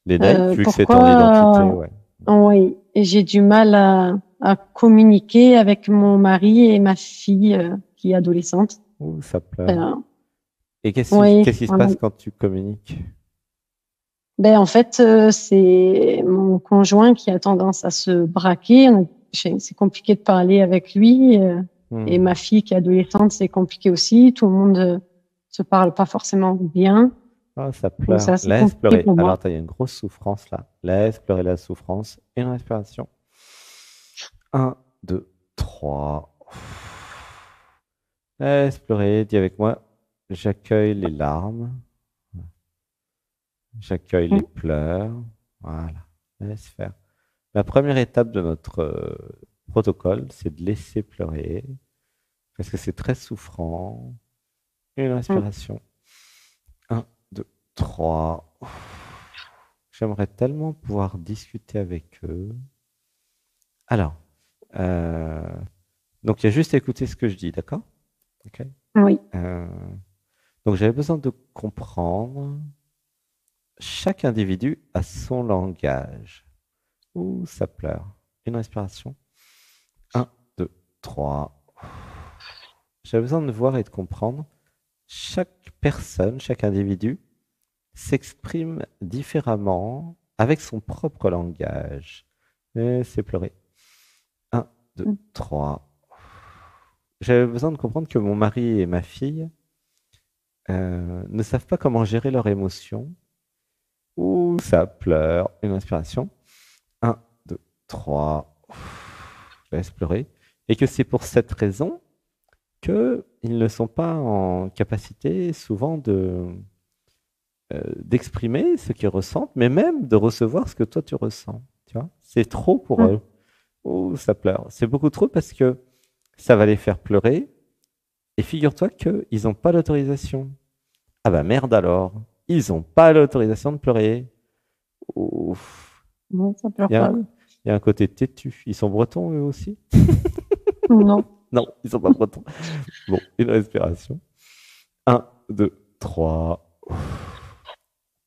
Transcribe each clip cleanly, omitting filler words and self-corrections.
Les lives, vu que c'est ton identité, Pourquoi, ouais. oui, j'ai du mal à communiquer avec mon mari et ma fille qui est adolescente. Ouh, ça pleure. Euh, Et oui, qu'est-ce qui se passe quand tu communiques? ben, en fait, c'est mon conjoint qui a tendance à se braquer. C'est compliqué de parler avec lui. Et Hmm. ma fille qui est adolescente, c'est compliqué aussi. Tout le monde se parle pas forcément bien. Ah, ça Donc, c'est pleure. assez Laisse compliqué pleurer. pour Alors, moi. attends, il y a une grosse souffrance là. Laisse pleurer la souffrance. Une respiration. Un, 2, 3. Laisse pleurer. Dis avec moi. J'accueille les larmes. J'accueille les Mm. pleurs. Voilà. Laisse faire. La première étape de notre protocole, c'est de laisser pleurer. Parce que c'est très souffrant. Une Mm. respiration. Un, 2, 3. J'aimerais tellement pouvoir discuter avec eux. Alors, euh, donc il y a juste à écouter ce que je dis, d'accord? Ok. Oui. Euh, donc j'avais besoin de comprendre. Chaque individu a son langage. Ouh, ça pleure. Une respiration. Un, 2, 3. J'avais besoin de voir et de comprendre. Chaque personne, chaque individu s'exprime différemment avec son propre langage. Et c'est pleurer. Un, 2, Mm. 3. J'avais besoin de comprendre que mon mari et ma fille ne savent pas comment gérer leurs émotions. Ouh, ça pleure. Une inspiration. Un, 2, 3. Je laisse pleurer. Et que c'est pour cette raison qu'ils ne sont pas en capacité souvent d'exprimer ce qu'ils ressentent, mais même de recevoir ce que toi tu ressens. Tu vois, c'est trop pour Mm. eux. Ouh, ça pleure. C'est beaucoup trop parce que ça va les faire pleurer. Et figure-toi qu'ils n'ont pas l'autorisation. Ah bah merde alors. Ils n'ont pas l'autorisation de pleurer. Ouf. Non, ça Il pleure y a un, pas. il y a un côté têtu. Ils sont bretons eux aussi? Non. Non, ils sont pas bretons. Bon, une respiration. Un, 2, 3.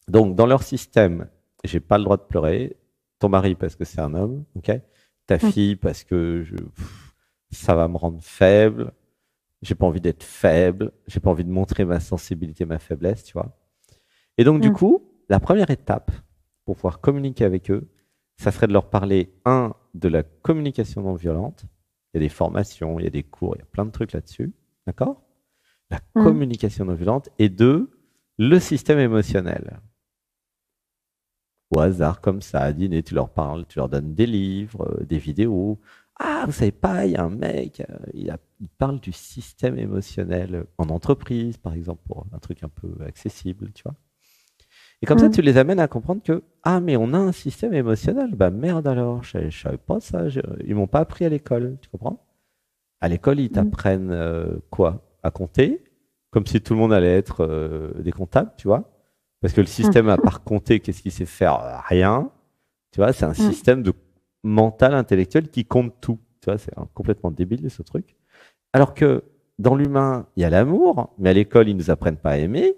Donc, dans leur système, j'ai pas le droit de pleurer. Ton mari parce que c'est un homme, ok? Ta Mm. fille parce que ça va me rendre faible. J'ai pas envie d'être faible. J'ai pas envie de montrer ma sensibilité, ma faiblesse, tu vois. Et donc, du Mm. coup, la première étape pour pouvoir communiquer avec eux, ça serait de leur parler, un, de la communication non violente. Il y a des formations, il y a des cours, il y a plein de trucs là-dessus. D'accord? La Mm. communication non violente. Et deux, le système émotionnel. Au hasard, comme ça, à dîner, tu leur parles, tu leur donnes des livres, des vidéos. Ah, vous savez pas, il y a un mec, il parle du système émotionnel en entreprise, par exemple, pour un truc un peu accessible, tu vois. Et comme ça, Mm. tu les amènes à comprendre que, ah, mais on a un système émotionnel. Bah merde alors, je savais pas ça. Ils m'ont pas appris à l'école, tu comprends? À l'école, ils Mm. t'apprennent quoi? À compter, comme si tout le monde allait être des comptables, tu vois? Parce que le système, à Mm. part compter, qu'est-ce qu'il sait faire? Rien. Tu vois, c'est un Mm. système de mental intellectuel qui compte tout. Tu vois, c'est complètement débile ce truc. Alors que dans l'humain, il y a l'amour, mais à l'école, ils nous apprennent pas à aimer.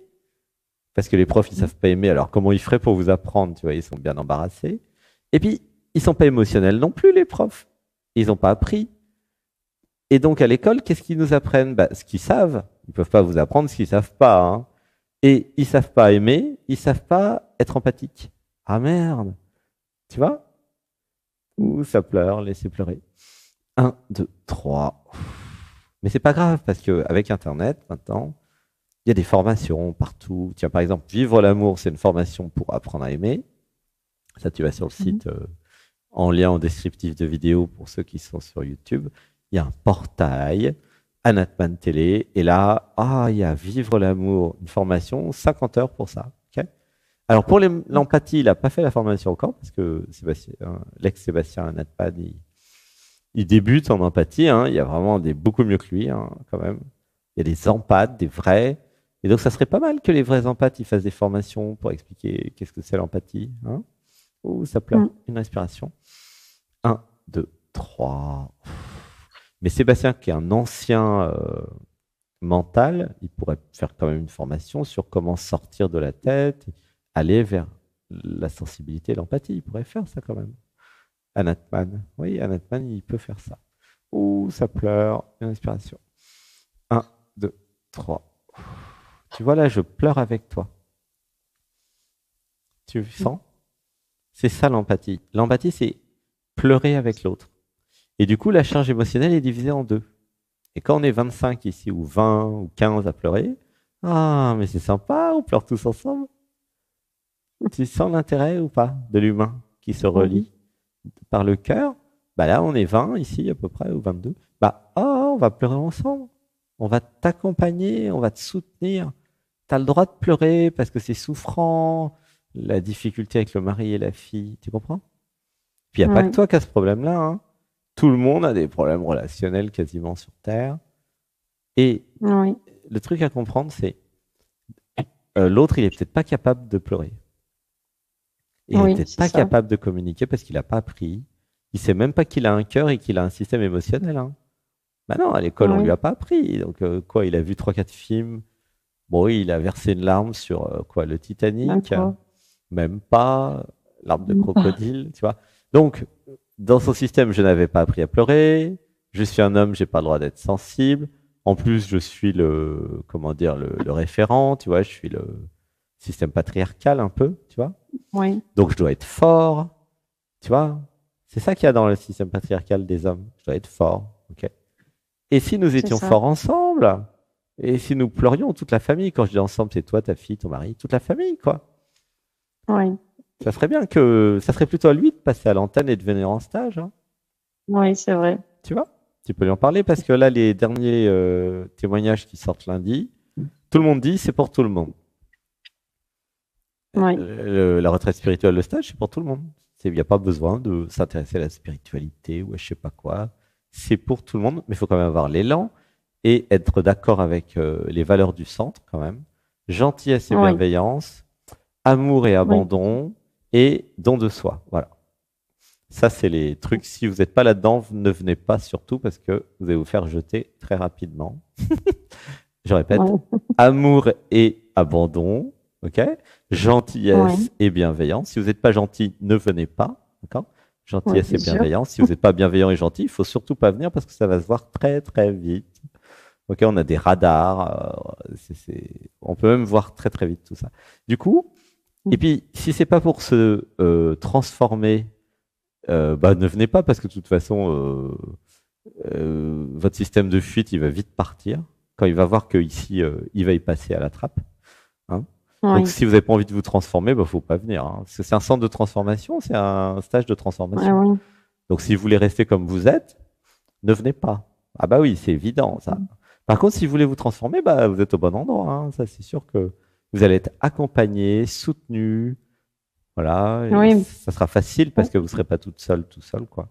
Parce que les profs, ils Mm. savent pas aimer. Alors, comment ils feraient pour vous apprendre? Tu vois, ils sont bien embarrassés. Et puis, ils sont pas émotionnels non plus, les profs. Ils ont pas appris. Et donc, à l'école, qu'est-ce qu'ils nous apprennent? Bah, ce qu'ils savent. Ils peuvent pas vous apprendre ce qu'ils savent pas, hein. Et ils savent pas aimer. Ils savent pas être empathiques. Ah merde. Tu vois? Ouh, ça pleure. Laissez pleurer. Un, 2, 3. Mais c'est pas grave parce que avec Internet, maintenant, il y a des formations partout. Tiens, par exemple, Vivre l'amour, c'est une formation pour apprendre à aimer. Ça, tu vas sur le Mm. site en lien en descriptif de vidéo pour ceux qui sont sur YouTube. Il y a un portail, Anatman Télé, et là, il y a Vivre l'amour, une formation, 50 heures pour ça. Ok. Alors, pour l'empathie, il n'a pas fait la formation encore, parce que Sébastien, l'ex-Sébastien Anatman, il débute en empathie, hein. Il y a vraiment des beaucoup mieux que lui, hein, quand même. Il y a des empathes, des vrais. Et donc, ça serait pas mal que les vrais empathes ils fassent des formations pour expliquer qu'est-ce que c'est l'empathie. Hein. Ouh, ça pleure. Mm. Une respiration. Un, 2, 3. Mais Sébastien, qui est un ancien mental, il pourrait faire quand même une formation sur comment sortir de la tête, aller vers la sensibilité, l'empathie. Il pourrait faire ça quand même. Anatman. Oui, Anatman, il peut faire ça. Ouh, ça pleure. Une inspiration. 1, 2, 3. Tu vois là, je pleure avec toi. Tu sens? C'est ça l'empathie. L'empathie, c'est pleurer avec l'autre. Et du coup, la charge émotionnelle est divisée en deux. Et quand on est 25 ici, ou 20, ou 15 à pleurer, ah, mais c'est sympa, on pleure tous ensemble. Tu sens l'intérêt ou pas de l'humain qui se relie par le cœur? Bah là, on est 20 ici à peu près, ou 22. Bah, oh, on va pleurer ensemble. On va t'accompagner, on va te soutenir. Tu as le droit de pleurer parce que c'est souffrant, la difficulté avec le mari et la fille, tu comprends? Puis il n'y a pas que toi qui as ce problème-là, hein. Tout le monde a des problèmes relationnels quasiment sur Terre. Et le truc à comprendre, c'est l'autre, il est peut-être pas capable de pleurer. Il est peut-être pas capable de communiquer parce qu'il n'a pas appris. Il sait même pas qu'il a un cœur et qu'il a un système émotionnel, hein. Bah non, à l'école, on lui a pas appris. Donc quoi, il a vu 3-4 films. Bon, il a versé une larme sur quoi, le Titanic, même pas, larme de crocodile, tu vois. Donc, dans son système, je n'avais pas appris à pleurer. Je suis un homme, j'ai pas le droit d'être sensible. En plus, je suis le, comment dire, le référent, tu vois. Je suis le système patriarcal un peu, tu vois. Donc, je dois être fort, tu vois. C'est ça qu'il y a dans le système patriarcal des hommes. Je dois être fort, ok. Et si nous étions forts ensemble, et si nous pleurions toute la famille, quand je dis ensemble, c'est toi, ta fille, ton mari, toute la famille, quoi. Ça serait bien que, ça serait plutôt à lui de passer à l'antenne et de venir en stage, hein. Oui, c'est vrai. Tu vois, tu peux lui en parler parce que là, les derniers témoignages qui sortent lundi, tout le monde dit c'est pour tout le monde. La retraite spirituelle, le stage, c'est pour tout le monde. Il n'y a pas besoin de s'intéresser à la spiritualité ou à je sais pas quoi. C'est pour tout le monde, mais il faut quand même avoir l'élan et être d'accord avec les valeurs du centre quand même. Gentillesse et bienveillance, amour et abandon et don de soi. Voilà. Ça, c'est les trucs. Si vous n'êtes pas là-dedans, ne venez pas surtout parce que vous allez vous faire jeter très rapidement. Je répète, amour et abandon, ok? Gentillesse et bienveillance. Si vous n'êtes pas gentil, ne venez pas, d'accord? Gentillesse et bienveillance. Si vous n'êtes pas bienveillant et gentil, il faut surtout pas venir parce que ça va se voir très très vite. Ok, on a des radars, on peut même voir très très vite tout ça. Du coup, et puis si c'est pas pour se transformer, bah ne venez pas parce que de toute façon, votre système de fuite, il va vite partir quand il va voir que ici, il va y passer à la trappe. Hein. Donc si vous n'avez pas envie de vous transformer, bah faut pas venir. Hein, parce que c'est un centre de transformation, c'est un stage de transformation. Donc si vous voulez rester comme vous êtes, ne venez pas. Ah bah oui, c'est évident ça. Par contre, si vous voulez vous transformer, bah vous êtes au bon endroit. Hein. Ça, c'est sûr que vous allez être accompagné, soutenu. Voilà, ça sera facile parce que vous ne serez pas toute seule, tout seul, quoi.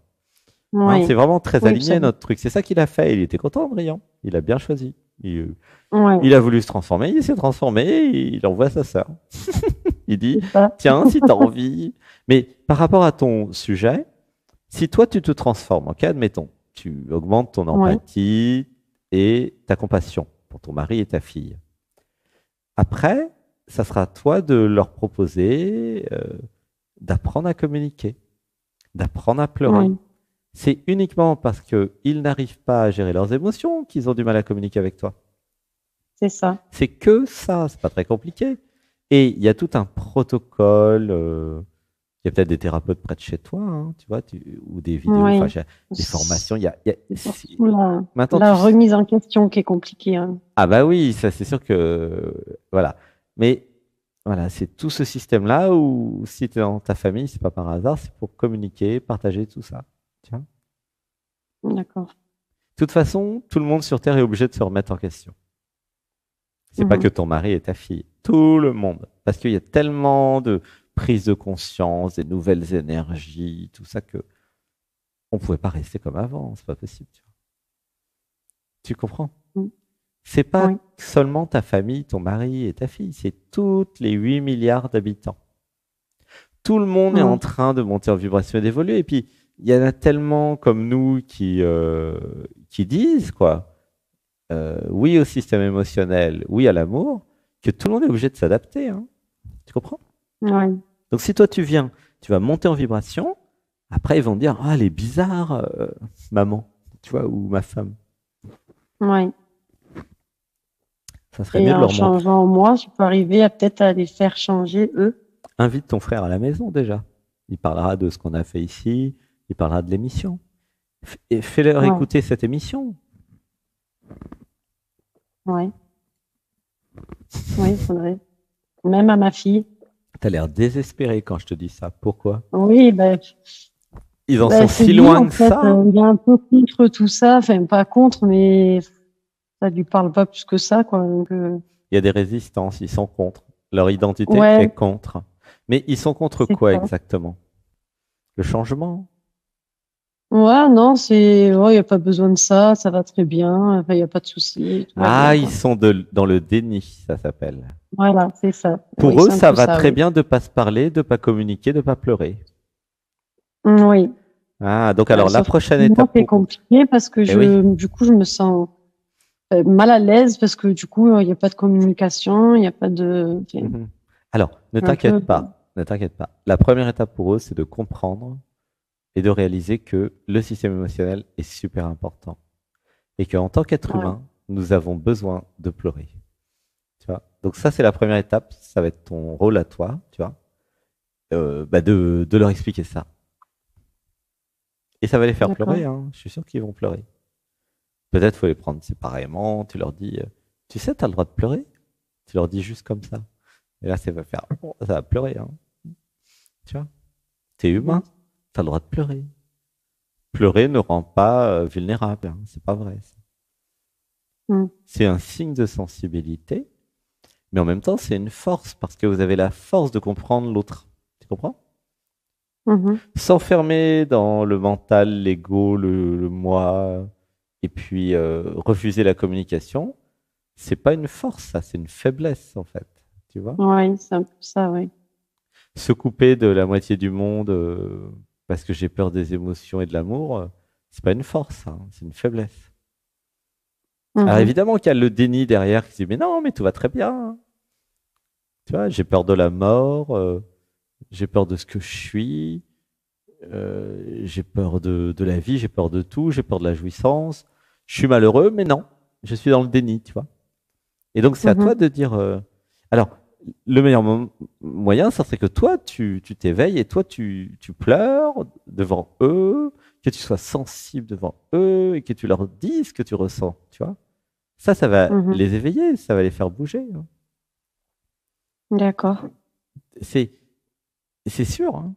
Hein, c'est vraiment très aligné notre truc. C'est ça qu'il a fait. Il était content, Adrien. Il a bien choisi. Il a voulu se transformer, il s'est transformé, et il envoie sa sœur. Il dit, tiens, si tu as envie. Mais par rapport à ton sujet, si toi tu te transformes, ok, admettons, tu augmentes ton empathie et ta compassion pour ton mari et ta fille. Après, ça sera à toi de leur proposer d'apprendre à communiquer, d'apprendre à pleurer. C'est uniquement parce qu'ils n'arrivent pas à gérer leurs émotions qu'ils ont du mal à communiquer avec toi. C'est ça. C'est que ça, c'est pas très compliqué. Et il y a tout un protocole. Il y a peut-être des thérapeutes près de chez toi, hein, tu vois, ou des vidéos, des formations. Maintenant, la remise en question qui est compliquée. Hein. Ah bah oui, ça c'est sûr que voilà. Mais voilà, c'est tout ce système-là où si tu es dans ta famille, c'est pas par hasard, c'est pour communiquer, partager tout ça. D'accord. De toute façon, tout le monde sur Terre est obligé de se remettre en question. C'est pas que ton mari et ta fille, tout le monde. Parce qu'il y a tellement de prise de conscience, des nouvelles énergies, tout ça que on pouvait pas rester comme avant, c'est pas possible. Tu comprends? C'est pas seulement ta famille, ton mari et ta fille, c'est toutes les 8 milliards d'habitants. Tout le monde est en train de monter en vibration et d'évoluer. Et puis, il y en a tellement comme nous qui disent quoi, oui au système émotionnel, oui à l'amour, que tout le monde est obligé de s'adapter. Hein. Tu comprends? Donc si toi tu viens, tu vas monter en vibration, après ils vont dire ah elle est bizarre maman, tu vois, ou ma femme. Ouais. Ça serait Et mieux de en leur montrer. changeant moi, je peux arriver à peut-être à les faire changer eux. Invite ton frère à la maison déjà. Il parlera de ce qu'on a fait ici, il parlera de l'émission. Et fais-leur Ouais, écouter cette émission. ouais, oui, il faudrait. Même à ma fille. T'as l'air désespéré quand je te dis ça. Pourquoi? Oui, ben, Ils en sont c'est si lui loin en que fait. ça. Il est un peu contre tout ça. Enfin, pas contre, mais ça lui parle pas plus que ça, quoi. Donc, Il y a des résistances, ils sont contre. Leur identité est ouais, contre. Mais ils sont contre c'est quoi ça. exactement? Le changement? Ouais, non, c'est, oh, il y a pas besoin de ça. Ça va très bien. Enfin, il y a pas de souci. Tout va Ah, bien, ils quoi. sont dans le déni, ça s'appelle. Voilà, c'est ça. Oui, Pour eux, c'est un ça peu va ça, très oui. bien de pas se parler, de pas communiquer, de pas pleurer. Oui. Ah, donc alors la Sauf que prochaine moi, étape c'est pour eux. compliqué parce que Eh oui. du coup, je me sens mal à l'aise parce que du coup, il n'y a pas de communication, il n'y a pas de, enfin, Mhm. Alors, ne un peu, t'inquiète pas, ne t'inquiète pas. La première étape pour eux, c'est de comprendre et de réaliser que le système émotionnel est super important et qu'en tant qu'être ouais, humain, nous avons besoin de pleurer. Tu vois. Donc ça, c'est la première étape. Ça va être ton rôle à toi, tu vois, de leur expliquer ça. Et ça va les faire pleurer. d'accord. Hein. Je suis sûr qu'ils vont pleurer. Peut-être faut les prendre séparément. Tu leur dis, tu sais, tu as le droit de pleurer. Tu leur dis juste comme ça. Et là, ça va faire, oh, ça va pleurer. Hein. Tu vois. T'es Mhm. humain, t'as le droit de pleurer. Pleurer ne rend pas vulnérable, hein. C'est pas vrai. Mhm. C'est un signe de sensibilité, mais en même temps, c'est une force parce que vous avez la force de comprendre l'autre. Tu comprends? Mhm. S'enfermer dans le mental, l'ego, le moi, et puis refuser la communication, c'est pas une force, ça, c'est une faiblesse en fait. Tu vois? Ouais, c'est un peu ça, oui. Se couper de la moitié du monde parce que j'ai peur des émotions et de l'amour, c'est pas une force, hein, c'est une faiblesse. Alors Mhm. évidemment qu'il y a le déni derrière qui dit mais non, mais tout va très bien. Tu vois, j'ai peur de la mort, j'ai peur de ce que je suis, j'ai peur de la vie, j'ai peur de tout, j'ai peur de la jouissance. Je suis malheureux, mais non, je suis dans le déni, tu vois. Et donc c'est à toi Mhm. de dire. Alors le meilleur moyen, ça serait que toi tu t'éveilles et toi tu pleures devant eux, que tu sois sensible devant eux et que tu leur dises ce que tu ressens, tu vois. Ça va Mhm. les éveiller, ça va les faire bouger. Hein. D'accord. C'est, c'est sûr, hein,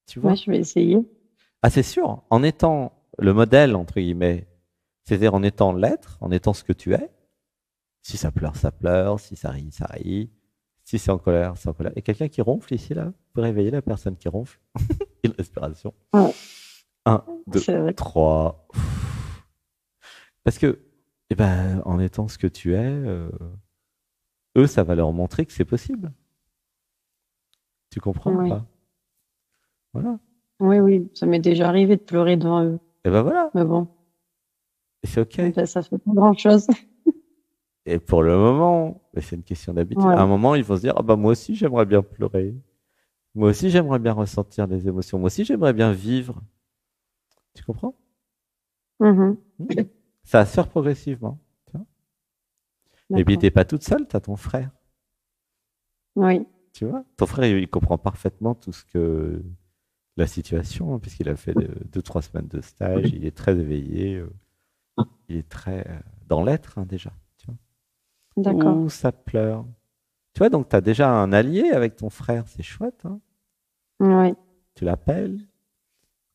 tu Ouais, vois. je vais essayer. Ah, c'est sûr, en étant le modèle, entre guillemets, c'est-à-dire en étant l'être, en étant ce que tu es, si ça pleure, ça pleure, si ça rit, ça rit, si c'est en colère, c'est en colère. Et quelqu'un qui ronfle ici, là, peut réveiller la personne qui ronfle. Une respiration. Ouais, Un, deux, c'est vrai. 3. Parce que, eh ben, en étant ce que tu es, eux, ça va leur montrer que c'est possible. Tu comprends ou Oui. pas? Voilà. Oui, oui, ça m'est déjà arrivé de pleurer devant eux. Et ben voilà. Mais bon, Et c'est OK. ben, ça fait pas grand-chose. Et pour le moment, mais c'est une question d'habitude. À un Ouais. moment, ils vont se dire, ah bah moi aussi j'aimerais bien pleurer. Moi aussi j'aimerais bien ressentir des émotions. Moi aussi j'aimerais bien vivre. Tu comprends? Mhm. Hmm. Ça va se faire progressivement. Tu vois. Et puis D'accord. t'es pas toute seule, t'as ton frère. Oui. Tu vois? Ton frère, il comprend parfaitement tout ce que la situation, hein, puisqu'il a fait 2, 3 semaines de stage. Il est très éveillé. Il est très dans l'être hein, déjà. Tu vois? D'accord. Ouh, ça pleure. Tu vois, donc t'as déjà un allié avec ton frère. C'est chouette. Hein. Oui. Tu l'appelles.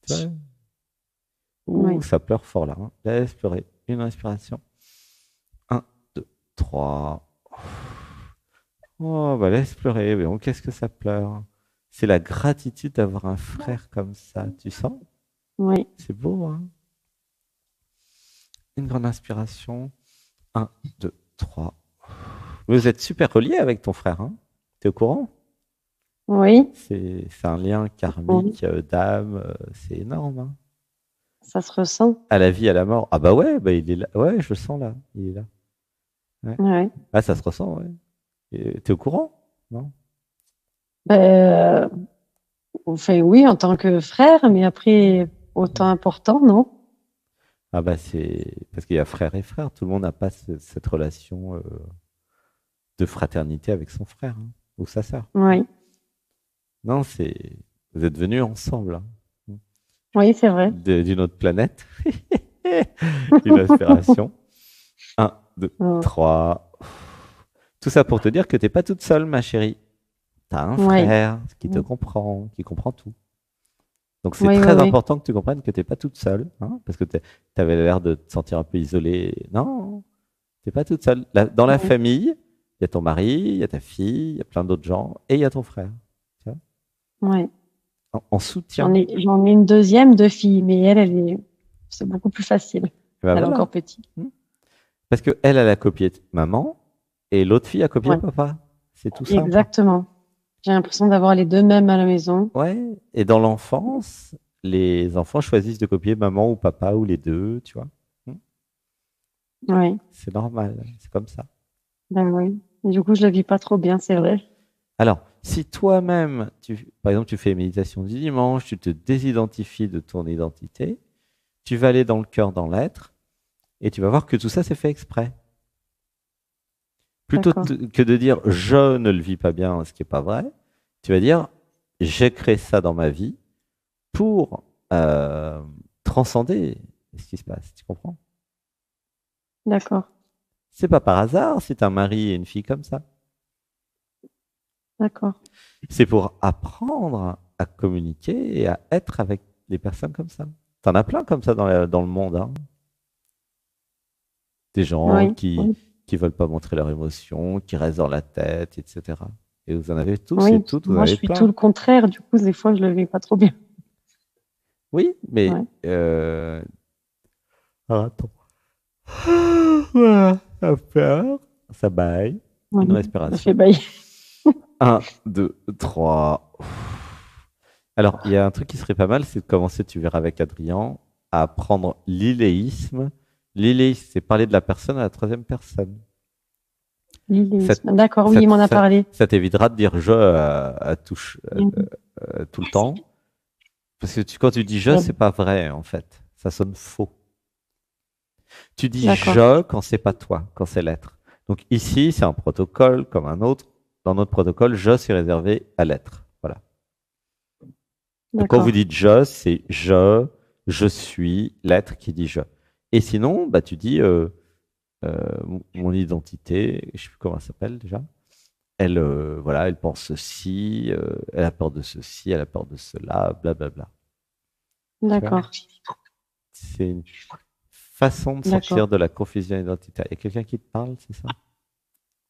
Tu vois? Ouh, Oui. ça pleure fort là. Hein. Laisse pleurer. Une respiration. Un, deux, trois. Oh, bah laisse pleurer. Mais bon, qu'est-ce que ça pleure? C'est la gratitude d'avoir un frère comme ça. Tu sens? Oui. C'est beau, hein? Une grande inspiration. Un, deux, trois. Vous êtes super reliés avec ton frère, hein? T'es au courant? Oui. C'est un lien Oui. karmique d'âme. C'est énorme, hein? Ça se ressent. À la vie, à la mort. Ah bah ouais, bah il est là. Ouais, je le sens là. Il est là. Ouais. Ouais. Ah, ça se ressent, ouais. T'es au courant? Non? Ben, enfin, oui, en tant que frère, mais après, autant important, non? Ah bah c'est parce qu'il y a frère et frère. Tout le monde n'a pas cette relation de fraternité avec son frère hein, ou sa sœur. Oui, Non, vous êtes venus ensemble hein, oui, c'est vrai. d'une autre planète. Une aspiration. Un, deux, Oh, trois. Tout ça pour te dire que t'es pas toute seule, ma chérie. T'as un oui, frère qui te comprend, qui comprend tout. Donc c'est oui, oui, très oui. important que tu comprennes que t'es pas toute seule, hein, parce que t'avais l'air de te sentir un peu isolée. Non, t'es pas toute seule. Dans la Oui, famille, il y a ton mari, il y a ta fille, il y a plein d'autres gens, et il y a ton frère. Tu vois, oui. en soutien. J'en ai une deuxième de fille, mais c'est beaucoup plus facile. Et ben Elle est voilà. encore petite. Parce que elle a copié maman, et l'autre fille a copié Ouais, papa. C'est tout simple. exactement. J'ai l'impression d'avoir les deux mêmes à la maison. Ouais. Et dans l'enfance, les enfants choisissent de copier maman ou papa ou les deux, tu vois. Oui, C'est normal, c'est comme ça. ben oui. Et du coup, je le vis pas trop bien, c'est vrai. Alors, si toi-même, par exemple, tu fais méditation du dimanche, tu te désidentifies de ton identité, tu vas aller dans le cœur, dans l'être, et tu vas voir que tout ça, c'est fait exprès. Plutôt D'accord, que de dire je ne le vis pas bien, ce qui n'est pas vrai, tu vas dire j'ai créé ça dans ma vie pour transcender ce qui se passe. Tu comprends? d'accord, C'est pas par hasard si tu as un mari et une fille comme ça. d'accord. C'est pour apprendre à communiquer et à être avec les personnes comme ça. T'en as plein comme ça dans le monde. Hein. Des gens Oui, oui, qui veulent pas montrer leurs émotions, qui restent dans la tête, etc. Et vous en avez tous et oui. toutes, vous en Moi, je avez suis tout plein. le contraire. Du coup, des fois, je le vis pas trop bien. Oui, mais Ouais, attends. Voilà, ça peur, ça baille. ouais. Une Ça fait respiration. bailler. Un, deux, trois. Alors, il y a un truc qui serait pas mal, c'est de commencer, tu verras avec Adrien, à apprendre l'iléisme. L'iléisme, c'est parler de la personne à la troisième personne. Ça, D'accord, oui, ça, il m'en a ça, parlé. ça t'évitera de dire je tout le temps. Parce que quand tu dis je, c'est pas vrai, en fait. Ça sonne faux. Tu dis D'accord, je quand c'est pas toi, quand c'est l'être. Donc ici, c'est un protocole comme un autre. Dans notre protocole, je, c'est réservé à l'être. Voilà. Donc quand vous d'accord, dites c'est je suis l'être qui dit je. Et sinon, bah, tu dis mon identité, je sais plus comment elle s'appelle déjà. Elle, voilà, elle pense ceci, elle a peur de ceci, elle a peur de cela, blablabla. Tu vois, d'accord, c'est une façon de d'accord. sortir de la confusion identitaire. Il y a quelqu'un qui te parle, c'est ça?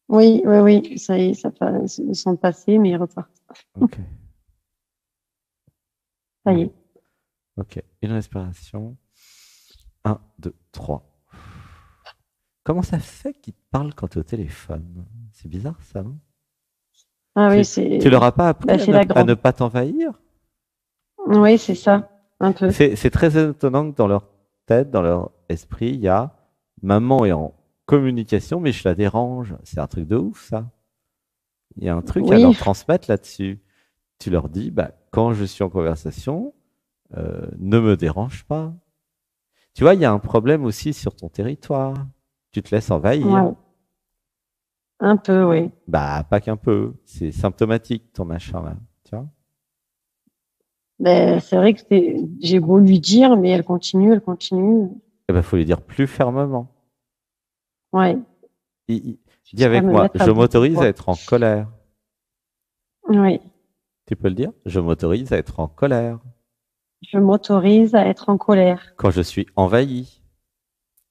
Oui, oui, oui, ça y est, ils sont passés, mais ils repartent. Ok. Ça y est. Ok. Une respiration. Un, deux, trois. Comment ça fait qu'ils te parlent quand tu es au téléphone? C'est bizarre ça, non? Ah oui, Tu leur as pas bah, appris c'est la à ne grande. pas t'envahir? Oui, c'est ça, un peu. C'est très étonnant que dans leur tête, dans leur esprit, il y a maman est en communication, mais je la dérange. C'est un truc de ouf, ça. Il y a un truc à Oui, leur transmettre là-dessus. Tu leur dis, bah, quand je suis en conversation, ne me dérange pas. Tu vois, il y a un problème aussi sur ton territoire. Tu te laisses envahir. ouais, un peu, oui. Bah, pas qu'un peu. C'est symptomatique, ton machin là. Tu vois? Ben, c'est vrai que j'ai beau lui dire, mais elle continue, elle continue. Eh ben, faut lui dire plus fermement. Ouais, Dis jusqu'à avec me moi, mettre à je bout, m'autorise à quoi. être en colère. Oui, Tu peux le dire? Je m'autorise à être en colère. je m'autorise à être en colère. Quand je suis envahi.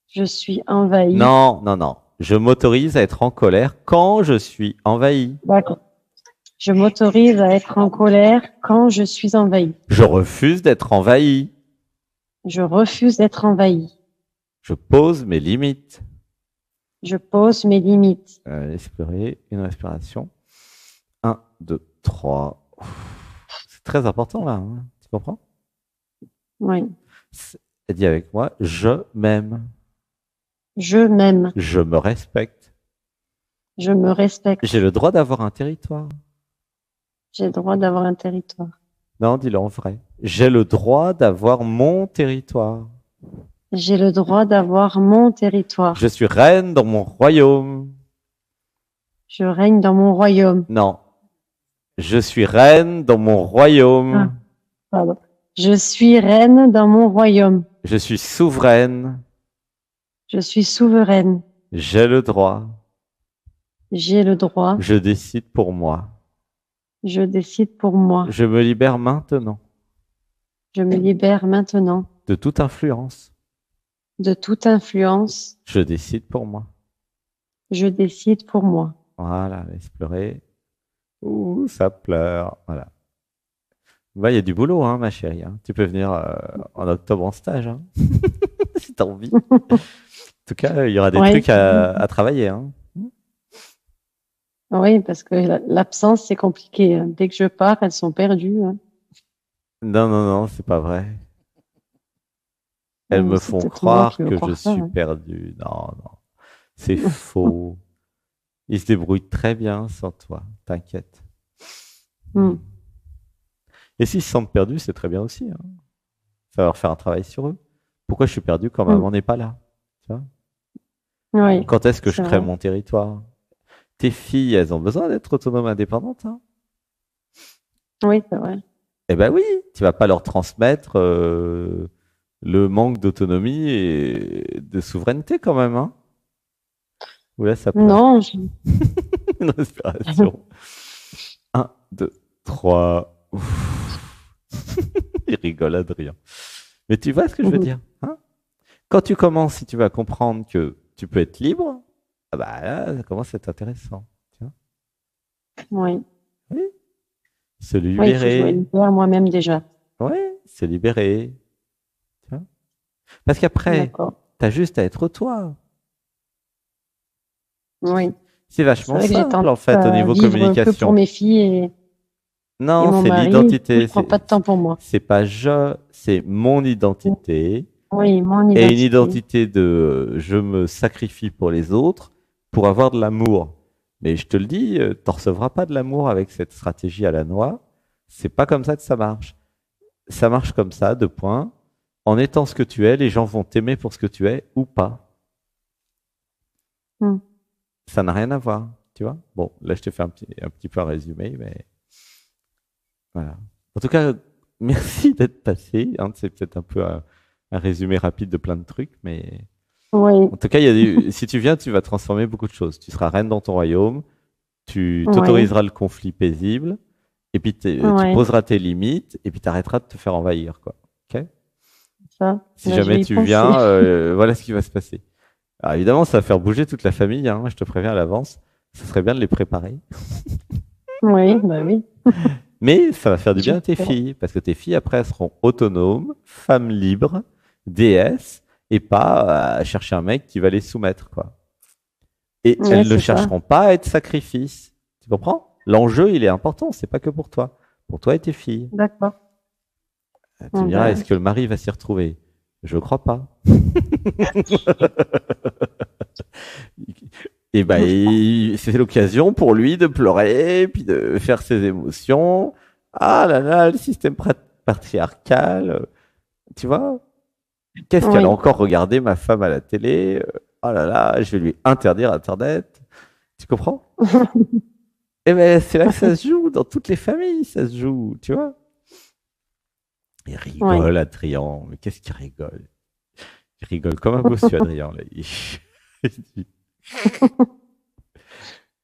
Je suis envahie. Non, non, non. Je m'autorise à être en colère quand je suis envahi. D'accord. Je m'autorise à être en colère quand je suis envahie. Je refuse d'être envahi. Je refuse d'être envahie. Je pose mes limites. Je pose mes limites. Espérez une respiration. Un, deux, trois. C'est très important là. Hein. Tu comprends? Oui. Dis avec moi, je m'aime. Je m'aime. Je me respecte. Je me J'ai respecte. le droit d'avoir un territoire. J'ai le droit d'avoir un territoire. Non, dis-le en vrai. J'ai le droit d'avoir mon territoire. J'ai le droit d'avoir mon territoire. Je suis reine dans mon royaume. Je règne dans mon royaume. Non. Je suis reine dans mon royaume. Pardon. Je suis reine dans mon royaume. Je suis souveraine. Je suis souveraine. J'ai le droit. J'ai le droit. Je décide pour moi. Je décide pour moi. Je me libère maintenant Je me libère maintenant de toute influence. de toute influence. Je décide pour moi. Je décide pour moi. Voilà, laisse pleurer. Ouh, ça pleure. Voilà. Bah, il y a du boulot, hein, ma chérie. Hein. Tu peux venir en octobre en stage, hein, si tu as envie. En tout cas, il y aura des trucs à travailler. Hein. Oui, parce que l'absence, c'est compliqué. Hein. Dès que je pars, elles sont perdues. Hein. Non, non, non, c'est pas vrai. Elles me font croire que je suis perdu. Non, non, c'est faux. Ils se débrouillent très bien sans toi, t'inquiète. Et s'ils se sentent perdus, c'est très bien aussi. Hein. Ça va leur faire un travail sur eux. Pourquoi je suis perdu quand maman n'est pas là, tu vois? Oui, quand est-ce que je crée mon territoire? Tes filles, elles ont besoin d'être autonomes, indépendantes. Hein. Oui, c'est vrai. Eh ben oui, tu vas pas leur transmettre le manque d'autonomie et de souveraineté quand même. Hein. Ou là, ça pleure. Non. Une respiration. 1, 2, 3. Il rigole, Adrien. Mais tu vois ce que je veux dire, hein? Quand tu commences, si tu vas comprendre que tu peux être libre, ah bah là, ça commence à être intéressant. Tu vois? Oui. Oui. Se libérer. Oui, il faut jouer moi-même déjà. Oui, se libérer. Tu vois? Parce qu'après, tu as juste à être toi. Oui. C'est vachement simple en fait au niveau communication. Que pour mes filles et non, c'est l'identité. Je prends pas de temps pour moi. C'est pas c'est mon identité. Oui, mon identité. Et une identité de je me sacrifie pour les autres pour avoir de l'amour. Mais je te le dis, t'en recevras pas de l'amour avec cette stratégie à la noix. C'est pas comme ça que ça marche. Ça marche comme ça, 2 points. En étant ce que tu es, les gens vont t'aimer pour ce que tu es ou pas. Ça n'a rien à voir, tu vois. Bon, là, je t'ai fait un petit peu un résumé, mais voilà. En tout cas, merci d'être passé. Hein, c'est peut-être un peu un résumé rapide de plein de trucs, mais oui. En tout cas, si tu viens, tu vas transformer beaucoup de choses. Tu seras reine dans ton royaume, tu t'autoriseras le conflit paisible, et puis tu poseras tes limites, et puis tu arrêteras de te faire envahir, quoi. Ok? Ça, si jamais tu viens, voilà ce qui va se passer. Alors évidemment, ça va faire bouger toute la famille, hein, je te préviens à l'avance. Ce serait bien de les préparer. Oui, bah oui. Mais ça va faire du bien à tes filles, parce que tes filles, après, elles seront autonomes, femmes libres, déesses, et pas à chercher un mec qui va les soumettre, quoi. Et elles ne chercheront pas à être sacrifices. Tu comprends? L'enjeu, il est important, c'est pas que pour toi et tes filles. D'accord. Tu me diras, est-ce que le mari va s'y retrouver? Je crois pas. Et ben, c'est l'occasion pour lui de pleurer, puis de faire ses émotions. Ah là là, le système patriarcal, tu vois? Qu'est-ce qu'elle a encore regardé ma femme à la télé? Oh là là, je vais lui interdire Internet. Tu comprends? Eh ben, c'est là que ça se joue, dans toutes les familles, ça se joue, tu vois? Il rigole, Adrien. Mais qu'est-ce qu'il rigole? Il rigole comme un bossu, Adrien, là.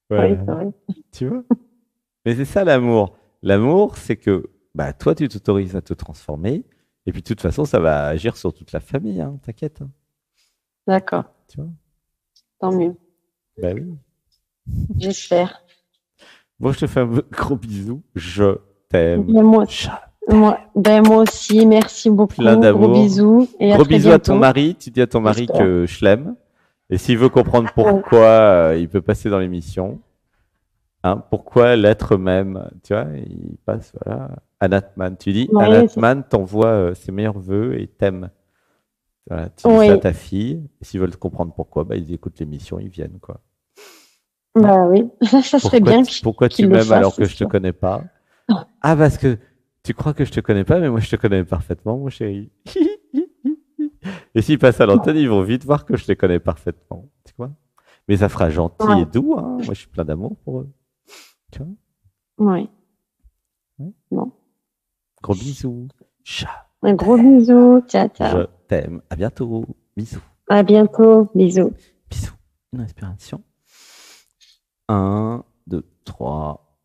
Voilà. Oui, tu vois? Mais c'est ça l'amour. L'amour, c'est que bah, toi, tu t'autorises à te transformer. Et puis, de toute façon, ça va agir sur toute la famille, hein, t'inquiète. Hein. D'accord. Tu vois? Tant mieux. Bah oui. J'espère. Bon, je te fais un gros bisou. Je t'aime. Moi aussi, merci beaucoup. Plein d'amour. Gros bisous. Et gros bisous à ton mari. Tu dis à ton mari que je l'aime. Et s'il veut comprendre pourquoi, il peut passer dans l'émission. Hein, pourquoi l'être même, tu vois, il passe, voilà. Anatman, tu dis, Anatman t'envoie ses meilleurs vœux et t'aime. Voilà, tu dis ça à ta fille. Et s'ils veulent comprendre pourquoi, bah, ils écoutent l'émission, ils viennent, quoi. Bah oui, ça serait bien. Pourquoi tu m'aimes alors que je te connais pas? Ah, parce que tu crois que je te connais pas, mais moi je te connais parfaitement, mon chéri. Et s'ils passent à l'antenne, ils vont vite voir que je te connais parfaitement. Tu vois? Mais ça fera gentil et doux, hein. Moi je suis plein d'amour pour eux. Tu vois? Oui. Ouais. Bon. Gros bisous. Chat. Un gros bisou. Ciao, ciao. Je t'aime. À bientôt. Bisous. À bientôt. Bisous. Bisous. Une respiration. 1, 2, 3.